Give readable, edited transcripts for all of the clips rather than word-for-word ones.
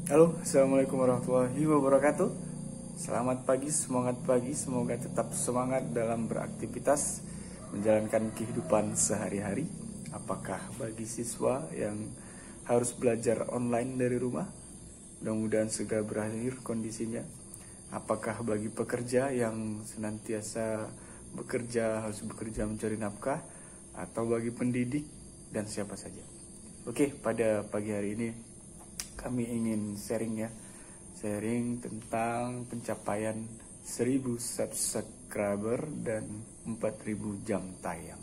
Halo, Assalamualaikum warahmatullahi wabarakatuh. Selamat pagi, semangat pagi. Semoga tetap semangat dalam beraktivitas menjalankan kehidupan sehari-hari. Apakah bagi siswa yang harus belajar online dari rumah, mudah-mudahan segera berakhir kondisinya. Apakah bagi pekerja yang senantiasa harus bekerja mencari nafkah, atau bagi pendidik dan siapa saja. Oke, pada pagi hari ini kami ingin sharing tentang pencapaian 1000 subscriber dan 4000 jam tayang.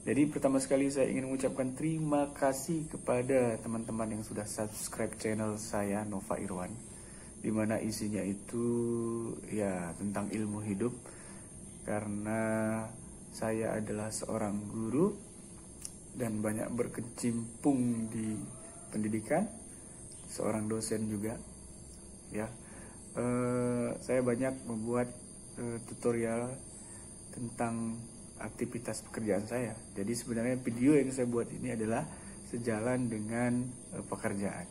Jadi pertama sekali saya ingin mengucapkan terima kasih kepada teman-teman yang sudah subscribe channel saya, Nova Irwan, dimana isinya itu ya tentang ilmu hidup, karena saya adalah seorang guru dan banyak berkecimpung di pendidikan, seorang dosen juga ya. Saya banyak membuat tutorial tentang aktivitas pekerjaan saya. Jadi sebenarnya video yang saya buat ini adalah sejalan dengan pekerjaan,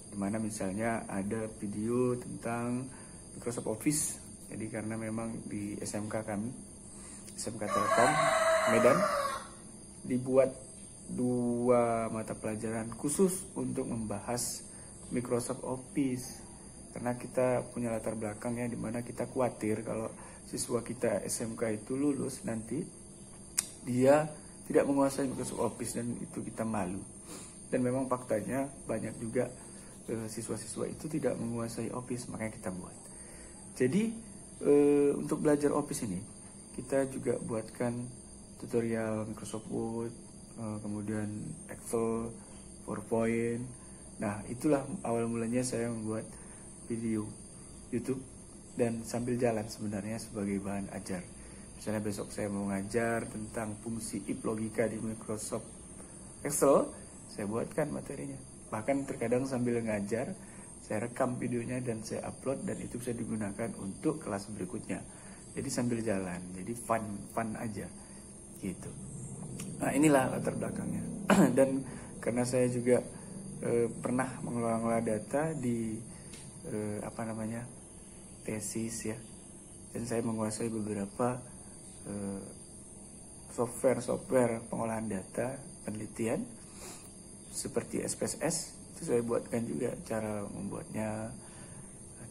dimana misalnya ada video tentang Microsoft Office. Jadi karena memang di SMK kami, SMK Telkom Medan, dibuat 2 mata pelajaran khusus untuk membahas Microsoft Office, karena kita punya latar belakang ya, dimana kita khawatir kalau siswa kita SMK itu lulus nanti dia tidak menguasai Microsoft Office, dan itu kita malu. Dan memang faktanya banyak juga siswa-siswa itu tidak menguasai Office, makanya kita buat. Jadi untuk belajar Office ini kita juga buatkan tutorial Microsoft Word, kemudian Excel, PowerPoint. Nah, itulah awal mulanya saya membuat video YouTube dan sambil jalan sebenarnya sebagai bahan ajar. Misalnya besok saya mau ngajar tentang fungsi if logika di Microsoft Excel, saya buatkan materinya. Bahkan terkadang sambil ngajar, saya rekam videonya dan saya upload, dan itu bisa digunakan untuk kelas berikutnya. Jadi sambil jalan, jadi fun aja gitu. Nah, inilah latar belakangnya. Dan karena saya juga pernah mengelola data di tesis ya, dan saya menguasai beberapa software pengolahan data penelitian seperti SPSS. Itu saya buatkan juga cara membuatnya.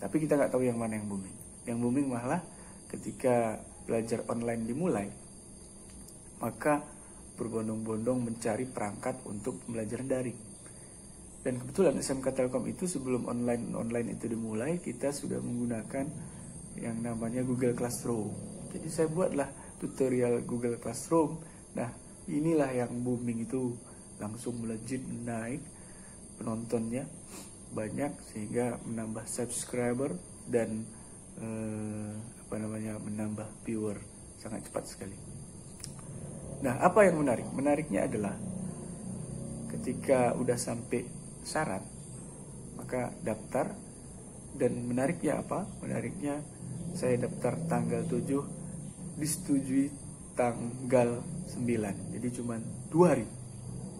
Tapi kita nggak tahu yang mana yang booming. Yang booming malah ketika belajar online dimulai, maka berbondong-bondong mencari perangkat untuk pembelajaran daring. Dan kebetulan SMK Telkom itu sebelum online itu dimulai, kita sudah menggunakan yang namanya Google Classroom. Jadi saya buatlah tutorial Google Classroom. Nah, inilah yang booming, itu langsung melejit naik penontonnya banyak, sehingga menambah subscriber dan menambah viewer sangat cepat sekali. Nah, apa yang menarik? Menariknya adalah ketika udah sampai syarat, maka daftar. Dan menariknya apa? Menariknya saya daftar tanggal 7, disetujui tanggal 9. Jadi cuma 2 hari.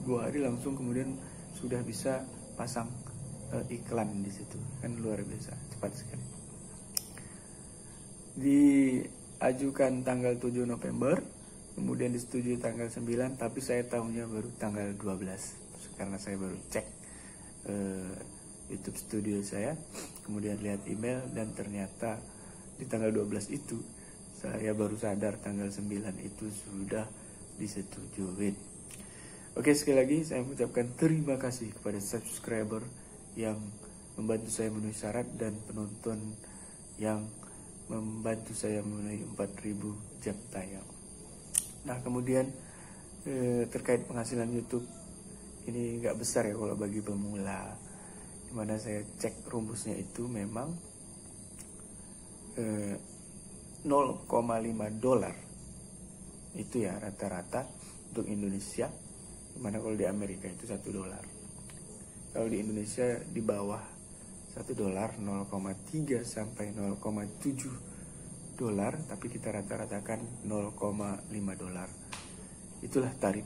2 hari langsung kemudian sudah bisa pasang iklan di situ. Kan luar biasa, cepat sekali. Diajukan tanggal 7 November, kemudian disetujui tanggal 9, tapi saya tahunya baru tanggal 12 karena saya baru cek YouTube studio saya, kemudian lihat email, dan ternyata di tanggal 12 itu saya baru sadar tanggal 9 itu sudah disetujui. Oke, sekali lagi saya mengucapkan terima kasih kepada subscriber yang membantu saya memenuhi syarat, dan penonton yang membantu saya memenuhi 4000 jam tayang. Nah, kemudian terkait penghasilan YouTube, ini nggak besar ya kalau bagi pemula, dimana saya cek rumusnya itu memang 0,5 dolar itu ya rata-rata untuk Indonesia, dimana kalau di Amerika itu 1 dolar. Kalau di Indonesia di bawah 1 dolar, 0,3 sampai 0,7 dolar, tapi kita rata-ratakan 0,5 dolar. Itulah tarif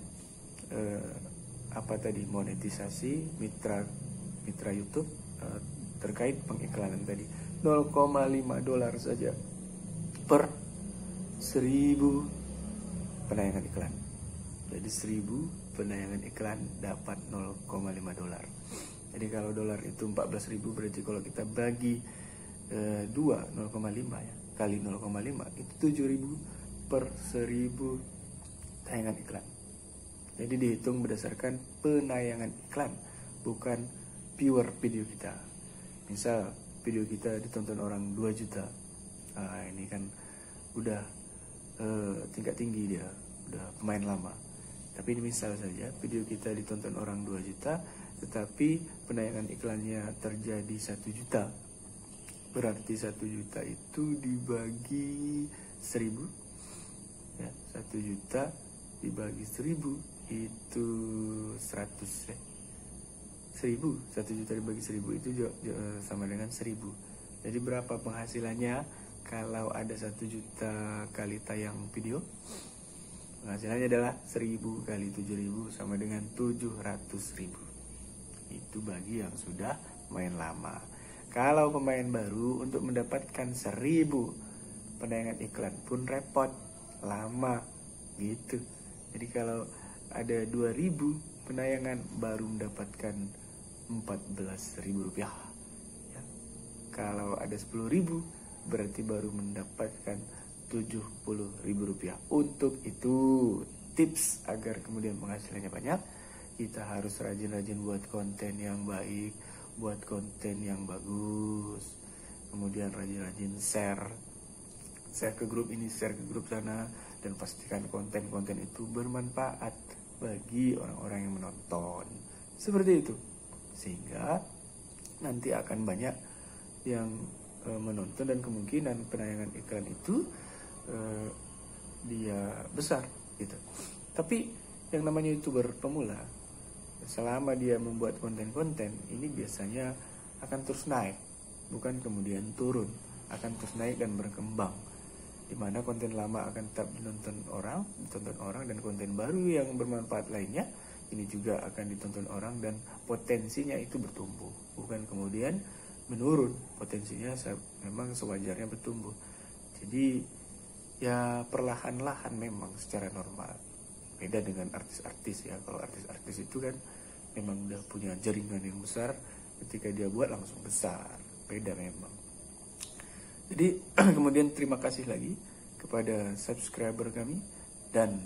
monetisasi mitra YouTube terkait pengiklanan tadi. 0,5 dolar saja per 1000 penayangan iklan. Jadi 1000 penayangan iklan dapat 0,5 dolar. Jadi kalau dolar itu 14.000, berarti kalau kita bagi 0,5 ya, kali 0,5 itu 7.000 per 1000 tayangan iklan. Jadi dihitung berdasarkan penayangan iklan, bukan pure video kita. Misal video kita ditonton orang 2 juta, nah ini kan udah tingkat tinggi, dia udah pemain lama. Tapi ini misal saja video kita ditonton orang 2 juta, tetapi penayangan iklannya terjadi 1 juta. Berarti 1 juta itu dibagi 1000 ya, 1 juta dibagi 1000 itu 100 ya. 1000, 1 juta dibagi 1000 itu sama dengan 1000. Jadi berapa penghasilannya kalau ada 1 juta kali tayang video? Penghasilannya adalah 1000 kali 7.000 sama dengan 700.000. Itu bagi yang sudah main lama. Kalau pemain baru untuk mendapatkan 1000 penayangan iklan pun repot, lama gitu. Jadi kalau ada 2000 penayangan baru mendapatkan 14.000 rupiah ya. Kalau ada 10.000 berarti baru mendapatkan 70.000 rupiah. Untuk itu tips agar kemudian penghasilannya banyak, kita harus rajin-rajin buat konten yang baik, buat konten yang bagus, kemudian rajin-rajin share ke grup ini, share ke grup sana, dan pastikan konten-konten itu bermanfaat bagi orang-orang yang menonton. Seperti itu, sehingga nanti akan banyak yang menonton dan kemungkinan penayangan iklan itu dia besar gitu. Tapi yang namanya YouTuber pemula, selama dia membuat konten-konten ini biasanya akan terus naik, bukan kemudian turun, akan terus naik dan berkembang, dimana konten lama akan tetap ditonton orang, dan konten baru yang bermanfaat lainnya ini juga akan ditonton orang, dan potensinya itu bertumbuh, bukan kemudian menurun. Potensinya memang sewajarnya bertumbuh. Jadi ya perlahan-lahan memang secara normal. Beda dengan artis-artis ya. Kalau artis-artis itu kan memang udah punya jaringan yang besar, ketika dia buat langsung besar. Beda memang. Jadi kemudian terima kasih lagi kepada subscriber kami dan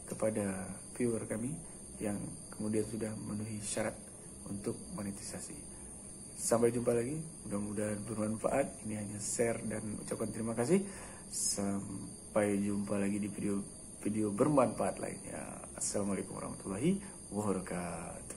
kepada viewer kami yang kemudian sudah memenuhi syarat untuk monetisasi. Sampai jumpa lagi, mudah-mudahan bermanfaat. Ini hanya share dan ucapan terima kasih. Sampai jumpa lagi di video bermanfaat lainnya. Assalamualaikum warahmatullahi wabarakatuh.